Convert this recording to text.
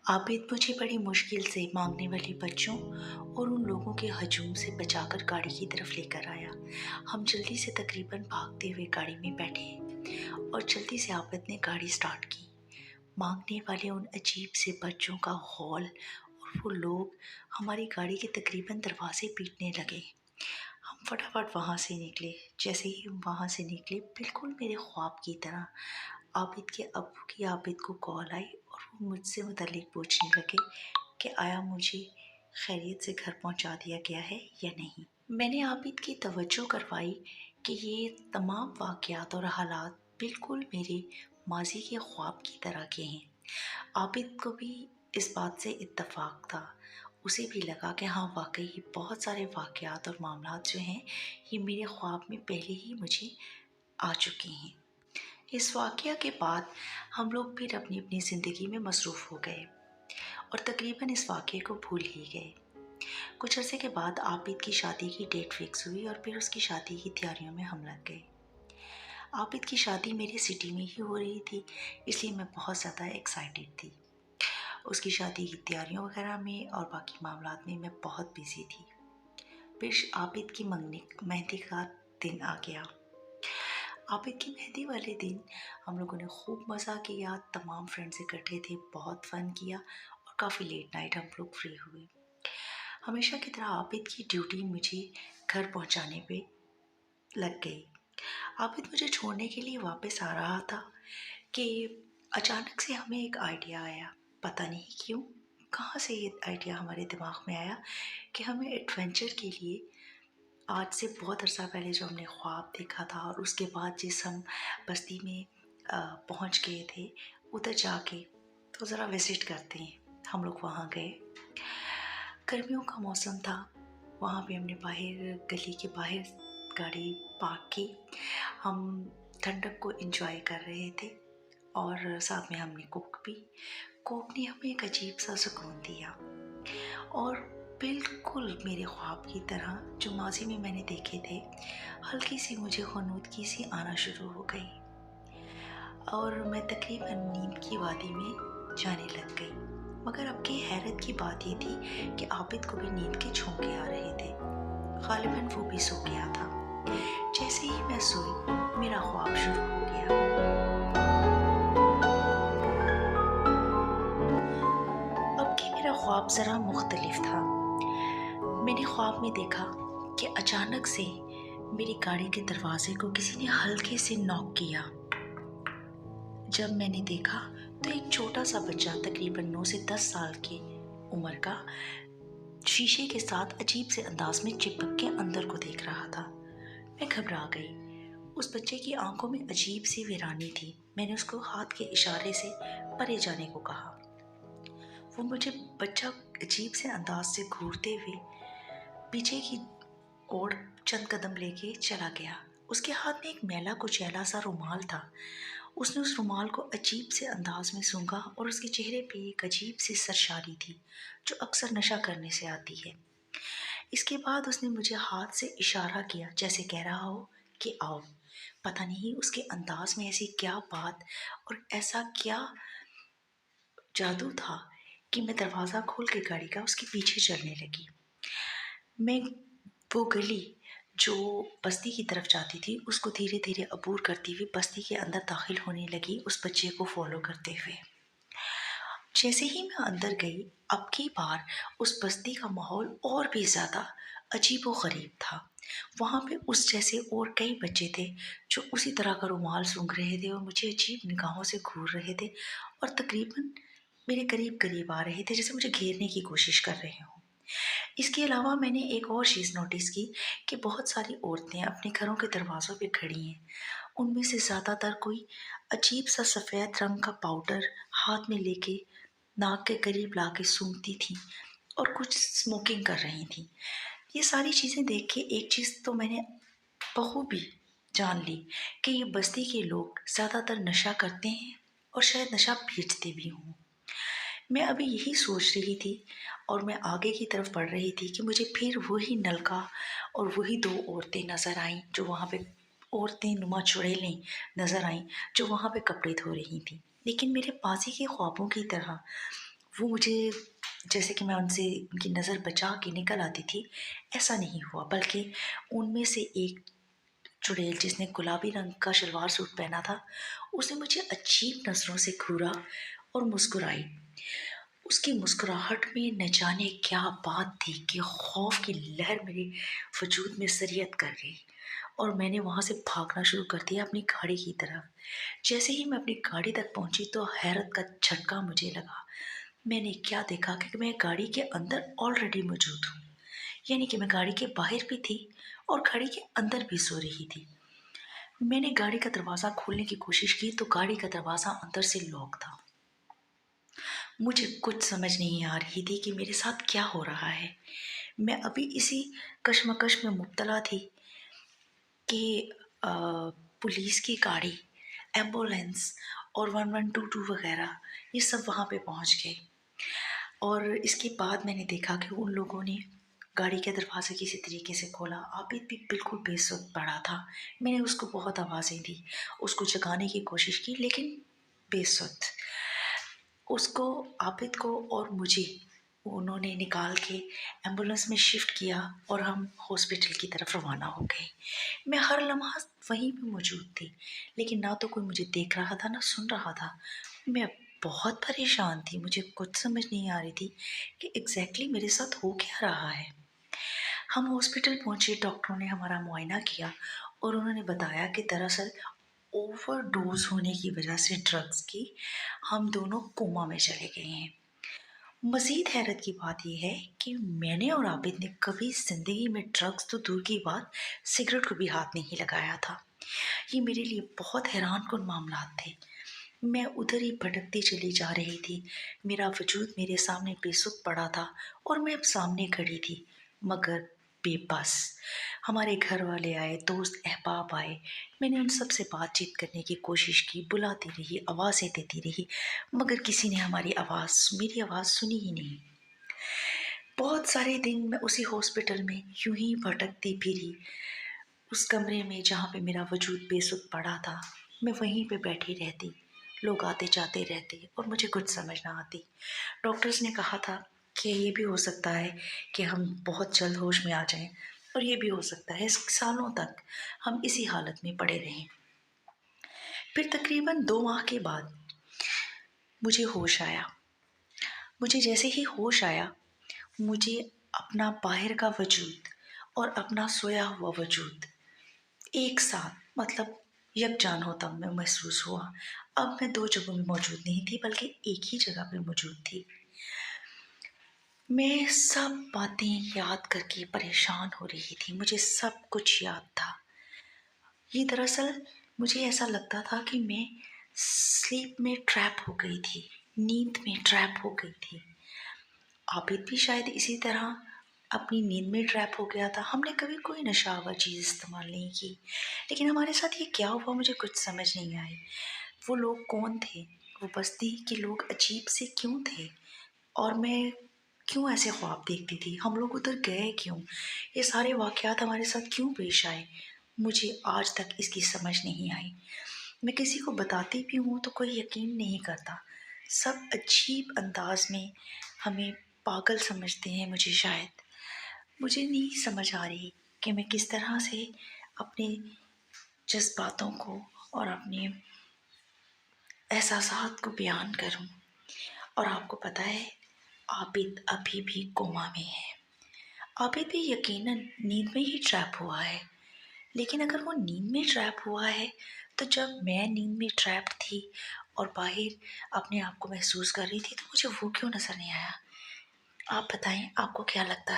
आबिद मुझे बड़ी मुश्किल से मांगने वाले बच्चों और उन लोगों के हजूम से बचाकर गाड़ी की तरफ लेकर आया। हम जल्दी से तकरीबन भागते हुए गाड़ी में बैठे और जल्दी से आबिद ने गाड़ी स्टार्ट की। मांगने वाले उन अजीब से बच्चों का हौल और वो लोग हमारी गाड़ी के तकरीबन दरवाजे पीटने लगे। हम फटाफट वहाँ से निकले। जैसे ही हम वहाँ से निकले, बिल्कुल मेरे ख्वाब की तरह आबिद के अब्बू की आबिद को कॉल आई और वो मुझसे मुतल्लिक पूछने लगे कि आया मुझे खैरियत से घर पहुंचा दिया गया है या नहीं। मैंने आबिद की तवज्जो करवाई कि ये तमाम वाक़यात और हालात बिल्कुल मेरे माजी के ख्वाब की तरह के हैं। आबिद को भी इस बात से इत्तफ़ाक था। उसे भी लगा कि हाँ, वाकई बहुत सारे वाक़यात और मामलात जो हैं ये मेरे ख्वाब में पहले ही मुझे आ चुके हैं। इस वाक़या के बाद हम लोग फिर अपनी अपनी ज़िंदगी में मसरूफ़ हो गए और तकरीबन इस वाक़ये को भूल ही गए। कुछ अरसे के बाद आबिद की शादी की डेट फिक्स हुई और फिर उसकी शादी की तैयारियों में हम लग गए। आबिद की शादी मेरी सिटी में ही हो रही थी, इसलिए मैं बहुत ज़्यादा एक्साइटेड थी। उसकी शादी की तैयारियों वगैरह में और बाकी मामलात में मैं बहुत बिज़ी थी। फिर आबिद की मेहंदी का दिन आ गया। आबिद की मेहंदी वाले दिन हम लोगों ने खूब मज़ा किया, तमाम फ्रेंड्स इकट्ठे थे, बहुत फ़न किया और काफ़ी लेट नाइट हम लोग फ्री हुए। हमेशा की तरह आबिद की ड्यूटी मुझे घर पहुंचाने पे लग गई। आबिद मुझे छोड़ने के लिए वापस आ रहा था कि अचानक से हमें एक आइडिया आया। पता नहीं क्यों, कहाँ से ये आइडिया हमारे दिमाग में आया कि हमें एडवेंचर के लिए आज से बहुत अरसा पहले जो हमने ख्वाब देखा था और उसके बाद जिस हम बस्ती में पहुंच गए थे, उधर जाके तो ज़रा विज़िट करते हैं। हम लोग वहाँ गए। गर्मियों का मौसम था। वहाँ पे हमने बाहर, गली के बाहर गाड़ी पार्क की। हम ठंडक को एंजॉय कर रहे थे और साथ में हमने कोक पी। कोक ने हमें एक अजीब सा सुकून दिया और बिल्कुल मेरे ख्वाब की तरह जो माजी में मैंने देखे थे, हल्की सी मुझे ख़ुनूदगी सी आना शुरू हो गई और मैं तकरीबन नींद की वादी में जाने लग गई। मगर अब की हैरत की बात ये थी कि आबिद को भी नींद के झोंके आ रहे थे। गालिबन वो भी सो गया था। जैसे ही मैं सोई, मेरा ख्वाब शुरू हो गया। अब की मेरा ख्वाब ज़रा मुख्तलिफ था। मैंने ख्वाब में देखा कि अचानक से मेरी गाड़ी के दरवाजे को किसी ने हल्के से नॉक किया। जब मैंने देखा तो एक छोटा सा बच्चा तकरीबन 9 से 10 साल की उम्र का शीशे के साथ अजीब से अंदाज में चिपक के अंदर को देख रहा था। मैं घबरा गई। उस बच्चे की आंखों में अजीब सी वीरानी थी। मैंने उसको हाथ के इशारे से परे जाने को कहा। वो मुझे बच्चा अजीब से अंदाज से घूरते हुए पीछे की ओर चंद कदम लेके चला गया। उसके हाथ में एक मैला कुचैला सा रुमाल था। उसने उस रुमाल को अजीब से अंदाज में सूंघा और उसके चेहरे पे एक अजीब सी सरशारी थी जो अक्सर नशा करने से आती है। इसके बाद उसने मुझे हाथ से इशारा किया जैसे कह रहा हो कि आओ। पता नहीं उसके अंदाज में ऐसी क्या बात और ऐसा क्या जादू था कि मैं दरवाज़ा खोल के गाड़ी का उसके पीछे चलने लगी। मैं वो गली जो बस्ती की तरफ जाती थी उसको धीरे धीरे अबूर करती हुई बस्ती के अंदर दाखिल होने लगी, उस बच्चे को फॉलो करते हुए। जैसे ही मैं अंदर गई, अब की बार उस बस्ती का माहौल और भी ज़्यादा अजीब व गरीब था। वहाँ पे उस जैसे और कई बच्चे थे जो उसी तरह का रुमाल सूंघ रहे थे और मुझे अजीब निगाहों से घूर रहे थे और तकरीबन मेरे करीब करीब आ रहे थे, जैसे मुझे घेरने की कोशिश कर रहे हों। इसके अलावा मैंने एक और चीज़ नोटिस की कि बहुत सारी औरतें अपने घरों के दरवाज़ों पे खड़ी हैं। उनमें से ज़्यादातर कोई अजीब सा सफ़ेद रंग का पाउडर हाथ में लेके नाक के करीब लाके सूंघती थीं और कुछ स्मोकिंग कर रही थीं। ये सारी चीज़ें देख के एक चीज़ तो मैंने बखूबी जान ली कि ये बस्ती के लोग ज़्यादातर नशा करते हैं और शायद नशा बेचते भी हों। मैं अभी यही सोच रही थी और मैं आगे की तरफ बढ़ रही थी कि मुझे फिर वही नलका और वही दो औरतें नज़र आईं जो वहाँ पे औरतें नुमा चुड़ैलें नज़र आईं जो वहाँ पे कपड़े धो रही थीं। लेकिन मेरे पासी के ख्वाबों की तरह वो मुझे जैसे कि मैं उनसे उनकी नज़र बचा के निकल आती थी, ऐसा नहीं हुआ, बल्कि उनमें से एक चुड़ैल जिसने गुलाबी रंग का सलवार सूट पहना था, उसने मुझे अजीब नज़रों से घूरा और मुस्कुराई। उसकी मुस्कुराहट में न जाने क्या बात थी कि खौफ की लहर मेरे वजूद में सरियत कर गई और मैंने वहाँ से भागना शुरू कर दिया अपनी गाड़ी की तरफ। जैसे ही मैं अपनी गाड़ी तक पहुँची तो हैरत का झटका मुझे लगा। मैंने क्या देखा कि मैं गाड़ी के अंदर ऑलरेडी मौजूद हूँ, यानी कि मैं गाड़ी के बाहर भी थी और गाड़ी के अंदर भी सो रही थी। मैंने गाड़ी का दरवाज़ा खोलने की कोशिश की तो गाड़ी का दरवाज़ा अंदर से लॉक था। मुझे कुछ समझ नहीं आ रही थी कि मेरे साथ क्या हो रहा है। मैं अभी इसी कश्मकश में मुब्तला थी कि पुलिस की गाड़ी, एम्बुलेंस और 1122 वगैरह ये सब वहाँ पे पहुँच गए। और इसके बाद मैंने देखा कि उन लोगों ने गाड़ी के दरवाज़े किसी तरीके से खोला। आबिद भी बिल्कुल बेसुध पड़ा था। मैंने उसको बहुत आवाज़ें दी, उसको जगाने की कोशिश की, लेकिन बेसुध। उसको, आबिद को और मुझे उन्होंने निकाल के एम्बुलेंस में शिफ्ट किया और हम हॉस्पिटल की तरफ रवाना हो गए। मैं हर लम्हा वहीं पे मौजूद थी, लेकिन ना तो कोई मुझे देख रहा था ना सुन रहा था। मैं बहुत परेशान थी, मुझे कुछ समझ नहीं आ रही थी कि एग्जैक्टली मेरे साथ हो क्या रहा है। हम हॉस्पिटल पहुंचे, डॉक्टरों ने हमारा मुआयना किया और उन्होंने बताया कि दरअसल ओवरडोज होने की वजह से ड्रग्स की हम दोनों कोमा में चले गए हैं। मज़ीद हैरत की बात यह है कि मैंने और आबिद ने कभी ज़िंदगी में ड्रग्स तो दूर की बात, सिगरेट को भी हाथ नहीं लगाया था। ये मेरे लिए बहुत हैरानकुन मामलात थे। मैं उधर ही भटकती चली जा रही थी। मेरा वजूद मेरे सामने बेसुध पड़ा था और मैं अब सामने खड़ी थी, मगर बेबस। हमारे घर वाले आए, दोस्त अहबाब आए। मैंने उन सब से बातचीत करने की कोशिश की, बुलाती रही, आवाज़ें देती रही, मगर किसी ने मेरी आवाज़ सुनी ही नहीं। बहुत सारे दिन मैं उसी हॉस्पिटल में यूं ही भटकती फिरी। उस कमरे में जहाँ पे मेरा वजूद बेसुध पड़ा था, मैं वहीं पे बैठी रहती। लोग आते जाते रहते और मुझे कुछ समझ ना आती। डॉक्टर्स ने कहा था कि ये भी हो सकता है कि हम बहुत जल्द होश में आ जाएं, और ये भी हो सकता है सालों तक हम इसी हालत में पड़े रहें। फिर तकरीबन 2 माह के बाद मुझे होश आया। मुझे जैसे ही होश आया, मुझे अपना बाहर का वजूद और अपना सोया हुआ वजूद एक साथ, मतलब यकजान होता मैं महसूस हुआ। अब मैं 2 जगहों में मौजूद नहीं थी, बल्कि एक ही जगह पे मौजूद थी। मैं सब बातें याद करके परेशान हो रही थी। मुझे सब कुछ याद था। ये दरअसल मुझे ऐसा लगता था कि मैं स्लीप में ट्रैप हो गई थी, नींद में ट्रैप हो गई थी। आबिद भी शायद इसी तरह अपनी नींद में ट्रैप हो गया था। हमने कभी कोई नशावर चीज़ इस्तेमाल नहीं की, लेकिन हमारे साथ ये क्या हुआ मुझे कुछ समझ नहीं आई। वो लोग कौन थे? वो बस्ती के लोग अजीब से क्यों थे? और मैं क्यों ऐसे ख्वाब देखती थी? हम लोग उधर गए क्यों? ये सारे वाक़यात हमारे साथ क्यों पेश आए? मुझे आज तक इसकी समझ नहीं आई। मैं किसी को बताती भी हूँ तो कोई यकीन नहीं करता। सब अजीब अंदाज में हमें पागल समझते हैं मुझे शायद। मुझे नहीं समझ आ रही कि मैं किस तरह से अपने जज़्बातों को और अपने एहसासात को बयान करूं। और आपको पता है, आबिद अभी भी कोमा में है। आबिद भी यकीनन नींद में ही ट्रैप हुआ है। लेकिन अगर वो नींद में ट्रैप हुआ है, तो जब मैं नींद में ट्रैप थी और बाहर अपने आप को महसूस कर रही थी, तो मुझे वो क्यों नज़र नहीं आया? आप बताएं, आपको क्या लगता है?